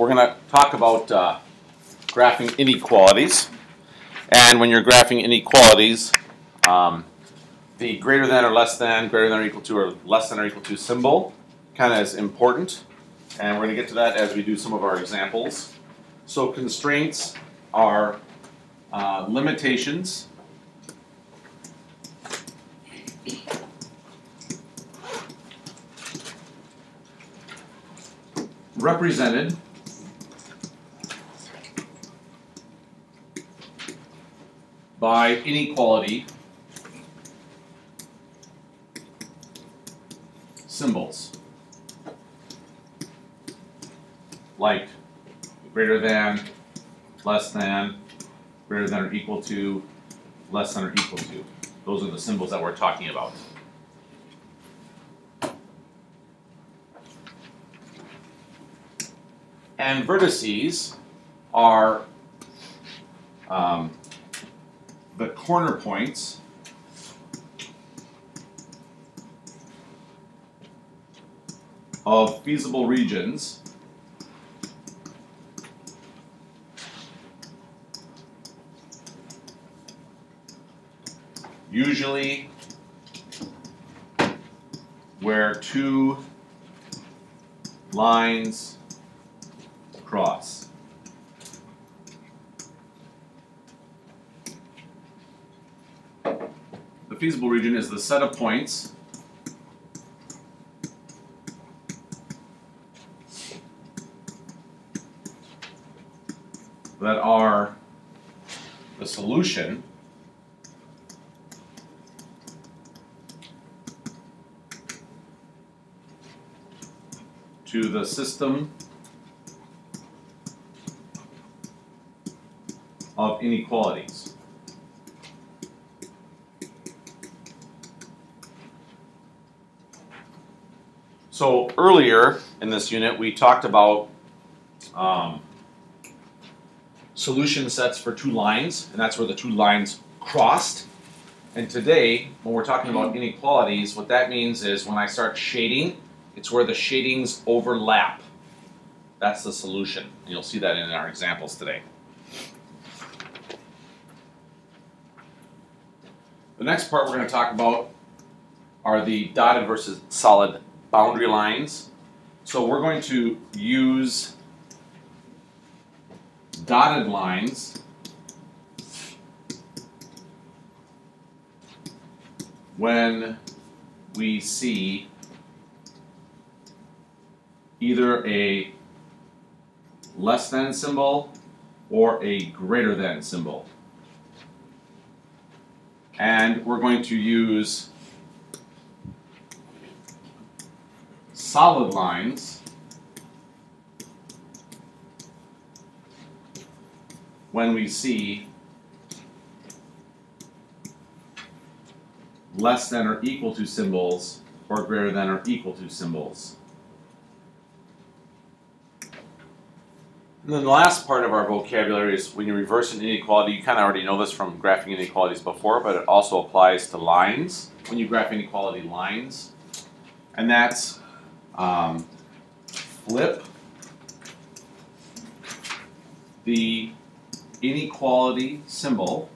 we're going to talk about graphing inequalities. And when you're graphing inequalities, the greater than or less than, greater than or equal to, or less than or equal to symbol kind of is important. And we're going to get to that as we do some of our examples. So constraints are limitations represented by inequality symbols, like greater than, less than, greater than or equal to, less than or equal to. Those are the symbols that we're talking about. And vertices are the corner points of feasible regions usually where two lines cross. The feasible region is the set of points that are the solution to the system of inequalities. So earlier in this unit we talked about solution sets for two lines, and that's where the two lines crossed. And today, when we're talking about inequalities, what that means is when I start shading, it's where the shadings overlap. That's the solution. And you'll see that in our examples today. The next part we're going to talk about are the dotted versus solid boundary lines. So we're going to use dotted lines when we see either a less than symbol or a greater than symbol. And we're going to use solid lines when we see less than or equal to symbols or greater than or equal to symbols. And then the last part of our vocabulary is when you reverse an inequality. You kind of already know this from graphing inequalities before, but it also applies to lines when you graph inequality lines. And that's flip the inequality symbol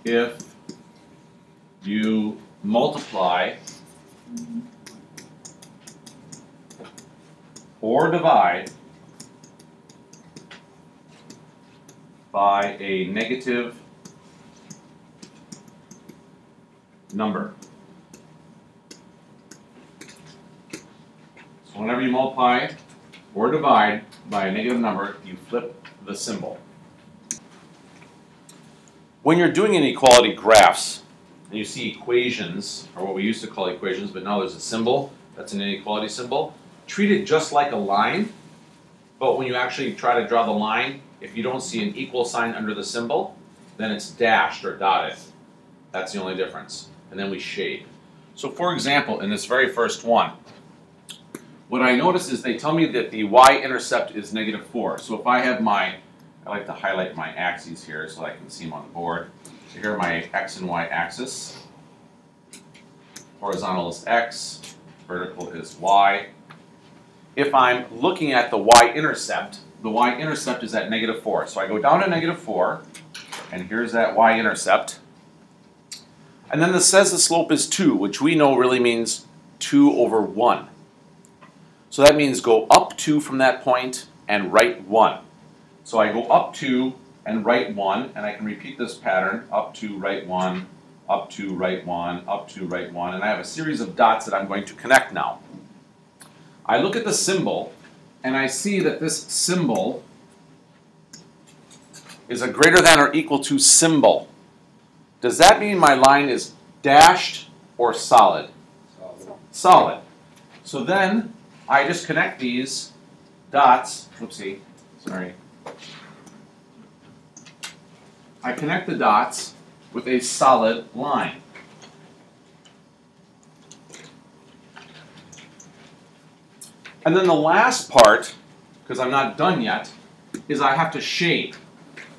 if you multiply or divide by a negative number. So whenever you multiply or divide by a negative number, you flip the symbol. When you're doing inequality graphs and you see equations, or what we used to call equations, but now there's a symbol that's an inequality symbol, treat it just like a line, but when you actually try to draw the line, if you don't see an equal sign under the symbol, then it's dashed or dotted. That's the only difference. And then we shade. So for example, in this very first one, what I notice is they tell me that the y-intercept is -4. So if I have my, I like to highlight my axes here so I can see them on the board. So here are my x and y axis. horizontal is x, vertical is y. If I'm looking at the y-intercept is at -4. So I go down to -4, and here's that y-intercept. And then this says the slope is 2, which we know really means 2 over 1. So that means go up 2 from that point and right 1. So I go up 2 and right 1, and I can repeat this pattern, up 2, right 1, up 2, right 1, up 2, right 1, and I have a series of dots that I'm going to connect now. I look at the symbol, and I see that this symbol is a greater than or equal to symbol. Does that mean my line is dashed or solid? Solid. So then I just connect these dots, whoopsie, sorry. I connect the dots with a solid line. And then the last part, because I'm not done yet, is I have to shade.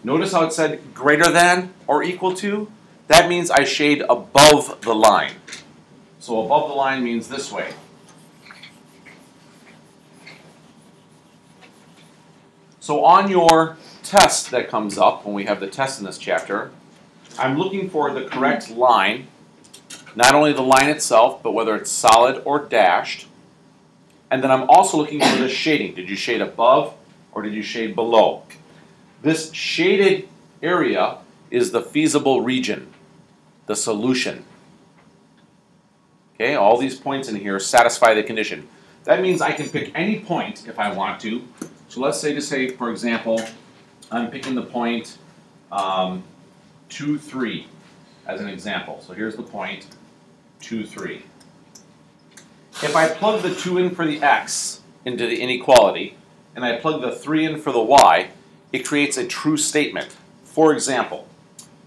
Notice how it said greater than or equal to? That means I shade above the line. So above the line means this way. So on your test that comes up, when we have the test in this chapter, I'm looking for the correct line, not only the line itself, but whether it's solid or dashed. And then I'm also looking for the shading. Did you shade above or did you shade below? This shaded area is the feasible region, the solution. Okay, all these points in here satisfy the condition. That means I can pick any point if I want to. So let's say, for example, I'm picking the point 2, 3 as an example. So here's the point 2, 3. If I plug the 2 in for the x into the inequality, and I plug the 3 in for the y, it creates a true statement. For example,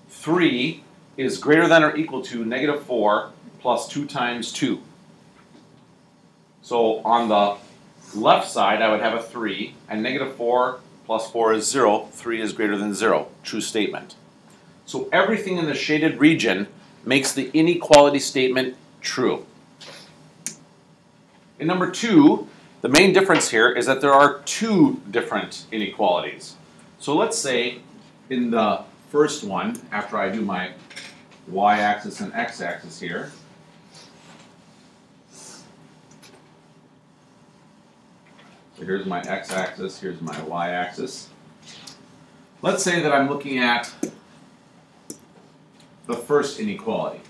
3 is greater than or equal to -4 plus 2 times 2. So on the left side, I would have a 3, and -4 plus 4 is 0. 3 is greater than 0. True statement. So everything in the shaded region makes the inequality statement true. In number 2, the main difference here is that there are 2 different inequalities. So let's say in the first one, after I do my y-axis and x-axis here, so here's my x-axis, here's my y-axis. Let's say that I'm looking at the first inequality.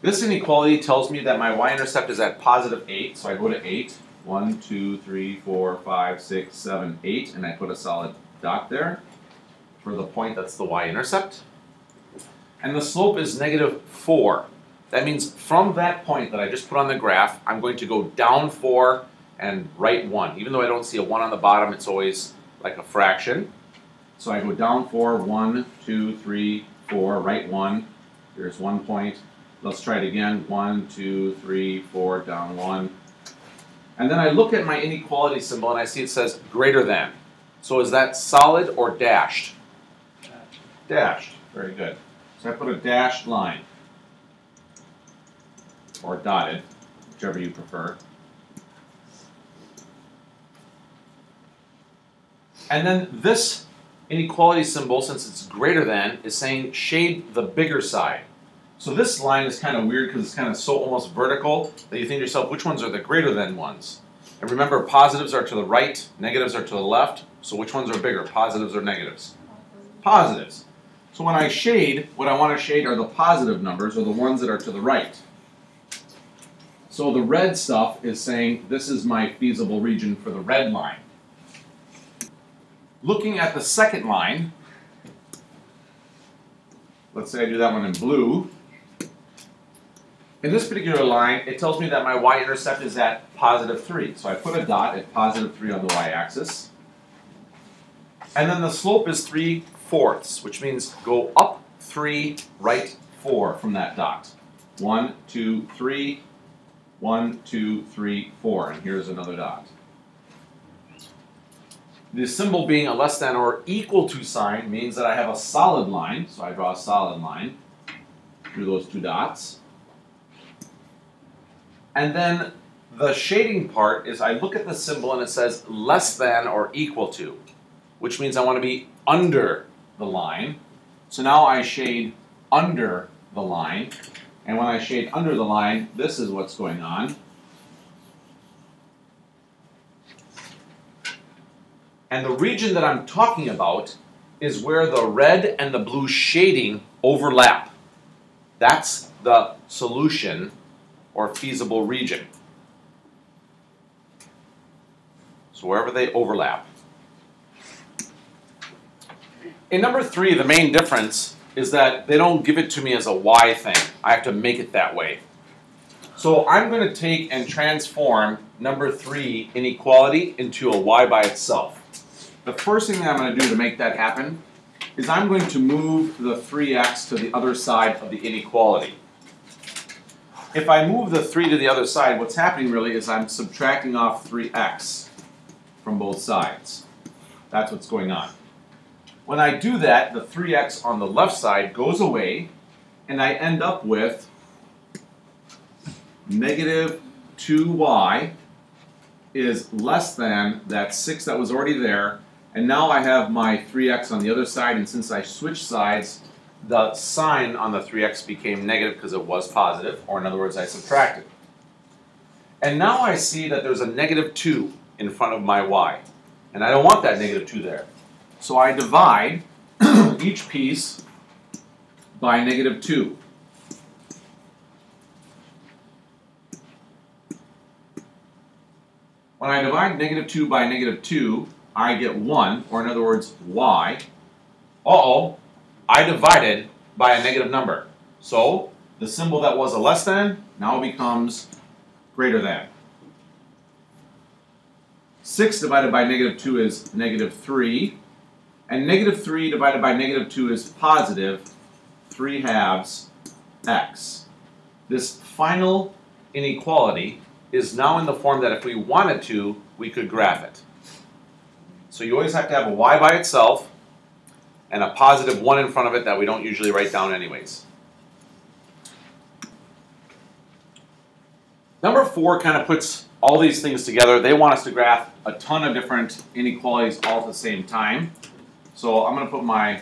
This inequality tells me that my y-intercept is at +8, so I go to 8. 1, 2, 3, 4, 5, 6, 7, 8, and I put a solid dot there for the point that's the y-intercept. And the slope is -4. That means from that point that I just put on the graph, I'm going to go down 4 and right 1. Even though I don't see a 1 on the bottom, it's always like a fraction. So I go down 4, 1, 2, 3, 4, right 1. Here's 1 point. Let's try it again. 1, 2, 3, 4, down 1. And then I look at my inequality symbol and I see it says greater than. So is that solid or dashed? Dashed. Very good. So I put a dashed line. Or dotted, whichever you prefer. And then this inequality symbol, since it's greater than, is saying shade the bigger side. So this line is kind of weird because it's kind of so almost vertical that you think to yourself, which ones are the greater than ones? And remember, positives are to the right, negatives are to the left. So which ones are bigger, positives or negatives? Positives. So when I shade, what I want to shade are the positive numbers, or the ones that are to the right. So the red stuff is saying this is my feasible region for the red line. Looking at the second line, let's say I do that one in blue. In this particular line, it tells me that my y-intercept is at +3. So I put a dot at +3 on the y-axis. And then the slope is 3/4, which means go up 3, right 4 from that dot. 1, 2, 3, 1, 2, 3, 4. And here's another dot. The symbol being a less than or equal to sign means that I have a solid line. So I draw a solid line through those 2 dots. And then the shading part is I look at the symbol and it says less than or equal to, which means I want to be under the line. So now I shade under the line. And when I shade under the line, this is what's going on. And the region that I'm talking about is where the red and the blue shading overlap. That's the solution or feasible region. So wherever they overlap. In number 3, the main difference is that they don't give it to me as a Y thing. I have to make it that way. So I'm going to take and transform number 3 inequality into a Y by itself. The first thing that I'm going to do to make that happen is I'm going to move the 3x to the other side of the inequality. If I move the 3 to the other side, what's happening really is I'm subtracting off 3x from both sides. That's what's going on. When I do that, the 3x on the left side goes away, and I end up with negative 2y is less than that 6 that was already there, and now I have my 3x on the other side, and since I switched sides, the sign on the 3x became negative because it was positive, or in other words, I subtracted. And now I see that there's a negative 2 in front of my y, and I don't want that negative 2 there. So I divide each piece by negative 2. When I divide negative 2 by negative 2, I get 1, or in other words, y. Uh-oh, I divided by a negative number. So the symbol that was a less than now becomes greater than. 6 divided by negative 2 is negative 3. And negative 3 divided by negative 2 is positive 3/2 x. This final inequality is now in the form that if we wanted to, we could graph it. So you always have to have a y by itself and a positive 1 in front of it that we don't usually write down anyways. Number 4 kind of puts all these things together. They want us to graph a ton of different inequalities all at the same time. So I'm going to put my